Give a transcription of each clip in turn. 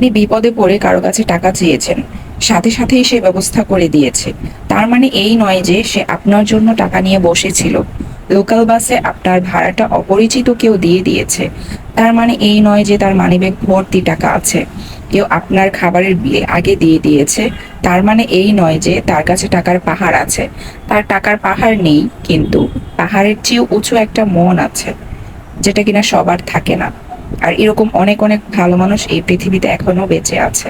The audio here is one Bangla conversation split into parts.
আপনি বিপদে পড়ে কারো কাছে টাকা চেয়েছেন, সাথে সাথেই সে ব্যবস্থা করে দিয়েছে। তার মানে এই নয় যে সে আপনার জন্য টাকা নিয়ে বসেছিল। লোকাল বাসে আপনার ভাড়াটা অপরিচিত কেউ দিয়ে দিয়েছে। তার মানে এই নয় যে তার মানিব্যাগ ভর্তি টাকা আছে। কেউ আপনার খাবারের বিল আগে দিয়ে দিয়েছে। তার মানে এই নয় যে তার কাছে টাকার পাহাড় আছে। তার টাকার পাহাড় নেই, কিন্তু পাহাড়ের চেয়েও উঁচু একটা মন আছে, যেটা কিনা সবার থাকে না। আর এরকম অনেক অনেক ভালো মানুষ এই পৃথিবীতে এখনো বেঁচে আছে।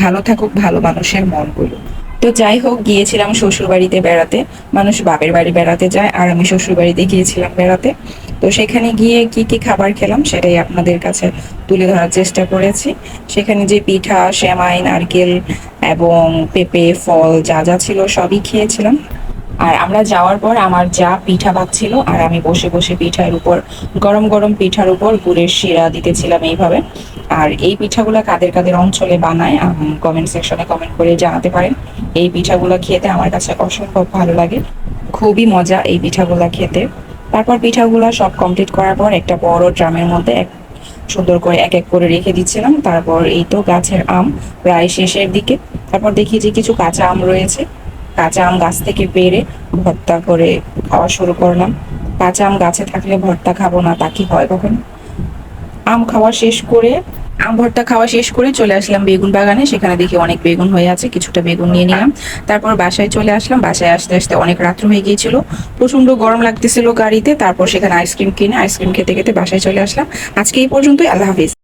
ভালো থাকুক ভালো মানুষের মনগুলো। তো যাই হোক, গিয়েছিলাম শ্বশুর বাড়িতে বেড়াতে। মানুষ বাপের বাড়ি বেড়াতে যায়, আর আমি শ্বশুর বাড়িতে গিয়েছিলাম বেড়াতে। তো সেখানে গিয়ে কি কি খাবার খেলাম সেটাই আপনাদের কাছে তুলে ধরার চেষ্টা করেছি। সেখানে যে পিঠা, সেমাই, নারকেল এবং পেঁপে, ফল যা যা ছিল সবই খেয়েছিলাম। আর আমরা যাওয়ার পর আমার যা পিঠা ভাজছিল, আর আমি বসে বসে পিঠার উপর, গরম গরম পিঠার উপর গুড়ের শিরা দিতেছিলাম এইভাবে। আর এই পিঠাগুলো কাদের কাদের অঞ্চলে বানায় কমেন্ট সেকশনে কমেন্ট করে জানাতে পারেন। এই পিঠাগুলো খেতে আমার কাছে অসম্ভব ভালো লাগে, খুবই মজা এই পিঠাগুলো খেতে। তারপর পিঠাগুলো সব কমপ্লিট করার পর একটা বড় ড্রামের মধ্যে সুন্দর করে এক এক করে রেখে দিচ্ছিলাম। তারপর এই তো গাছের আম প্রায় শেষের দিকে। তারপর দেখি যে কিছু কাঁচা আম রয়েছে, কাঁচা আম গাছ থেকে পেড়ে ভর্তা করে খাওয়া শুরু করলাম। কাঁচা আম গাছে থাকলে ভর্তা খাবো না তা কি হয় কখনো? আম খাওয়া শেষ করে, আম ভর্তা খাওয়া শেষ করে চলে আসলাম বেগুন বাগানে। সেখানে দেখি অনেক বেগুন হয়ে আছে, কিছুটা বেগুন নিয়ে নিলাম। তারপর বাসায় চলে আসলাম। বাসায় আসতে আসতে অনেক রাত্র হয়ে গিয়েছিল, প্রচন্ড গরম লাগতেছিল গাড়িতে। তারপর সেখানে আইসক্রিম কিনে আইসক্রিম খেতে খেতে বাসায় চলে আসলাম। আজকে এই পর্যন্তই, আল্লাহ হাফিজ।